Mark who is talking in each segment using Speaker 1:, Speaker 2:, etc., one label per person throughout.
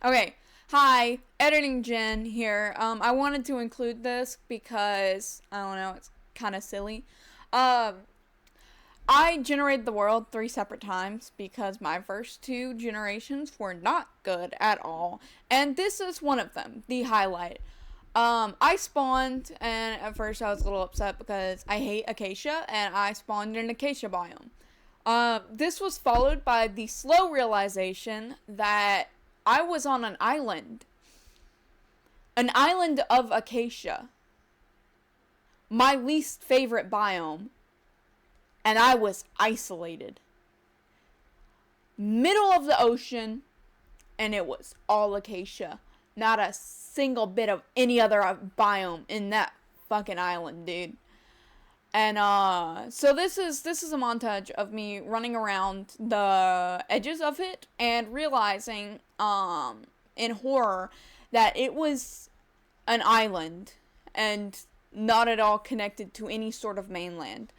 Speaker 1: Okay, hi, editing Jen here. I wanted to include this because I don't know, it's kind of silly. Um, I generated the world 3 separate times because my first two generations were not good at all, and this is one of them, the highlight. I spawned, and at first I was a little upset because I hate acacia, and I spawned in an acacia biome. This was followed by the slow realization that I was on an island of acacia, my least favorite biome, and I was isolated. Middle of the ocean, and it was all acacia. Not a single bit of any other biome in that fucking island, dude. And so this is a montage of me running around the edges of it and realizing in horror that it was an island and not at all connected to any sort of mainland.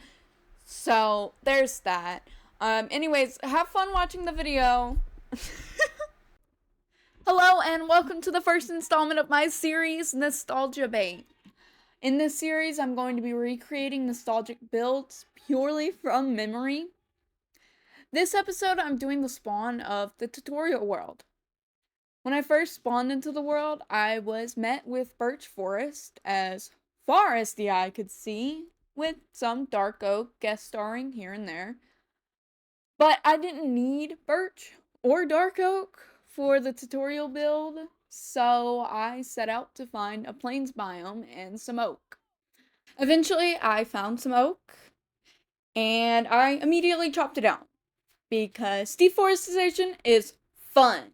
Speaker 1: So there's that. Anyways, have fun watching the video. Hello and welcome to the first installment of my series, Nostalgia Bait. In this series, I'm going to be recreating nostalgic builds purely from memory. This episode, I'm doing the spawn of the tutorial world. When I first spawned into the world, I was met with birch forest as far as the eye could see, with some dark oak guest starring here and there. But I didn't need birch or dark oak for the tutorial build, so I set out to find a plains biome and some oak. Eventually, I found some oak, and I immediately chopped it down, because deforestation is fun.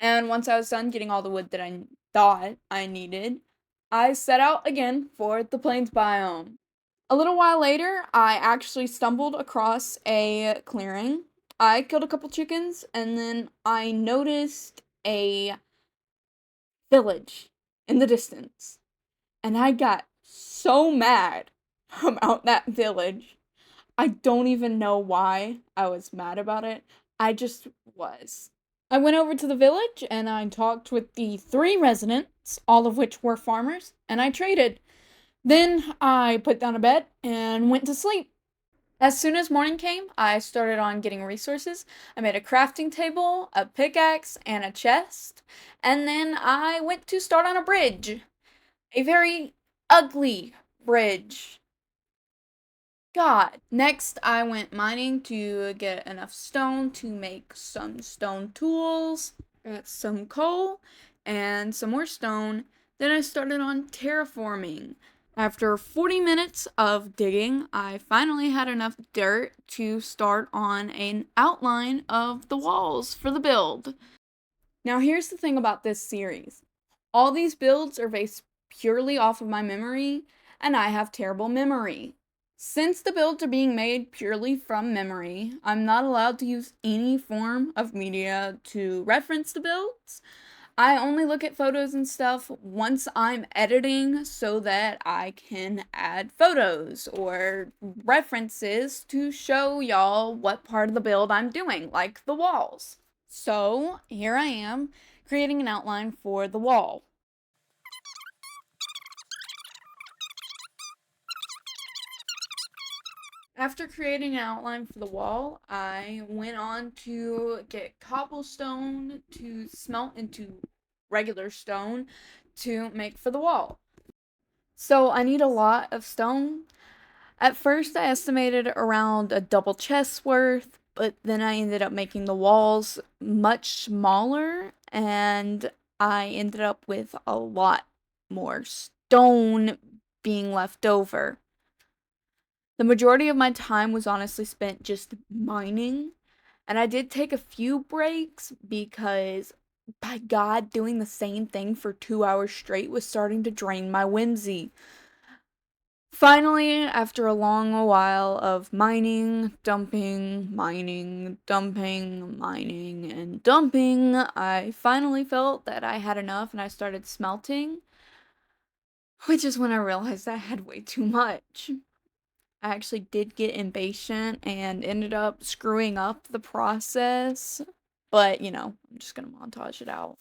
Speaker 1: And once I was done getting all the wood that I thought I needed, I set out again for the plains biome. A little while later, I actually stumbled across a clearing. I killed a couple chickens, and then I noticed a village in the distance. And I got so mad about that village. I don't even know why I was mad about it. I just was. I went over to the village and I talked with the 3 residents, all of which were farmers, and I traded. Then I put down a bed and went to sleep. As soon as morning came, I started on getting resources. I made a crafting table, a pickaxe, and a chest. And then I went to start on a bridge. A very ugly bridge. God. Next, I went mining to get enough stone to make some stone tools, got some coal, and some more stone. Then I started on terraforming. After 40 minutes of digging, I finally had enough dirt to start on an outline of the walls for the build. Now, here's the thing about this series. All these builds are based purely off of my memory, and I have terrible memory. Since the builds are being made purely from memory, I'm not allowed to use any form of media to reference the builds. I only look at photos and stuff once I'm editing so that I can add photos or references to show y'all what part of the build I'm doing, like the walls. So here I am creating an outline for the wall. After creating an outline for the wall, I went on to get cobblestone to smelt into regular stone to make for the wall. So I need a lot of stone. At first, I estimated around a double chest's worth, but then I ended up making the walls much smaller, and I ended up with a lot more stone being left over. The majority of my time was honestly spent just mining, and I did take a few breaks because, by God, doing the same thing for 2 hours straight was starting to drain my whimsy. Finally, after a long while of mining, dumping, mining, dumping, mining, and dumping, I finally felt that I had enough and I started smelting, which is when I realized I had way too much. I actually did get impatient and ended up screwing up the process. But, I'm just gonna montage it out.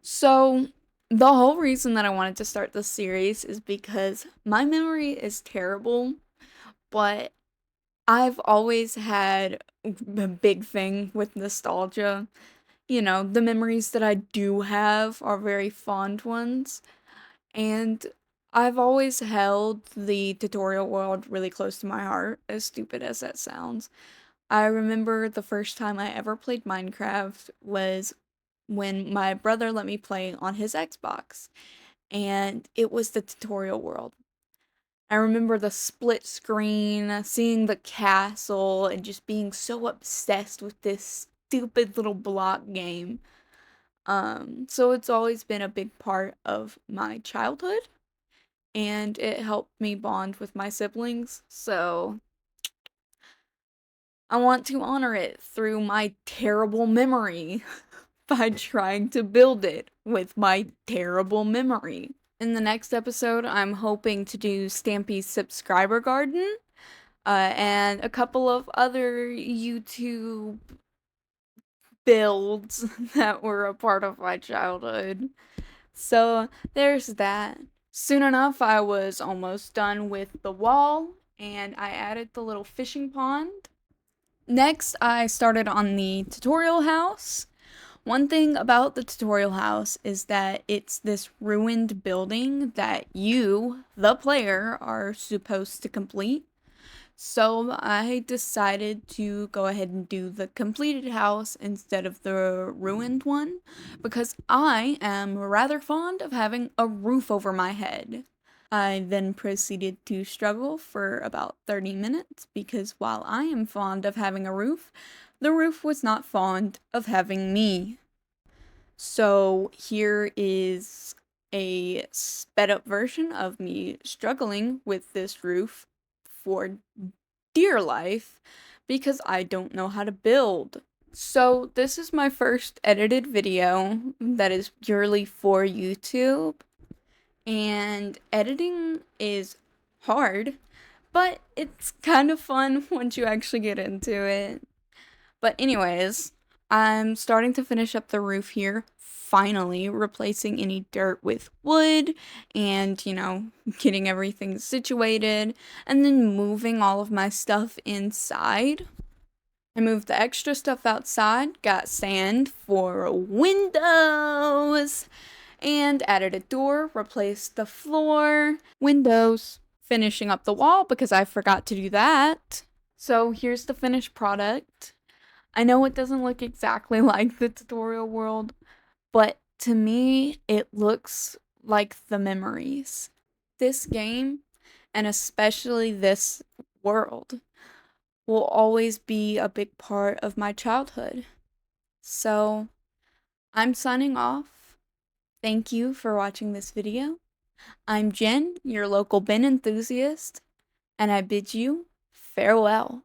Speaker 1: So, the whole reason that I wanted to start this series is because my memory is terrible, but I've always had a big thing with nostalgia. The memories that I do have are very fond ones, and I've always held the tutorial world really close to my heart, as stupid as that sounds. I remember the first time I ever played Minecraft was when my brother let me play on his Xbox, and it was the tutorial world. I remember the split screen, seeing the castle, and just being so obsessed with this stupid little block game. So it's always been a big part of my childhood, and it helped me bond with my siblings, so I want to honor it through my terrible memory by trying to build it with my terrible memory. In the next episode, I'm hoping to do Stampy's subscriber garden, and a couple of other YouTube builds that were a part of my childhood. So there's that. Soon enough, I was almost done with the wall, and I added the little fishing pond. Next, I started on the tutorial house. One thing about the tutorial house is that it's this ruined building that you, the player, are supposed to complete. So I decided to go ahead and do the completed house instead of the ruined one because I am rather fond of having a roof over my head. I then proceeded to struggle for about 30 minutes because while I am fond of having a roof, the roof was not fond of having me. So here is a sped up version of me struggling with this roof for dear life because I don't know how to build. So this is my first edited video that is purely for YouTube, and editing is hard, but it's kind of fun once you actually get into it. But anyways, I'm starting to finish up the roof here, finally replacing any dirt with wood and, getting everything situated and then moving all of my stuff inside. I moved the extra stuff outside, got sand for windows, and added a door, replaced the floor, windows, finishing up the wall because I forgot to do that. So here's the finished product. I know it doesn't look exactly like the tutorial world, but to me, it looks like the memories. This game, and especially this world, will always be a big part of my childhood. So, I'm signing off. Thank you for watching this video. I'm Jen, your local bin enthusiast, and I bid you farewell.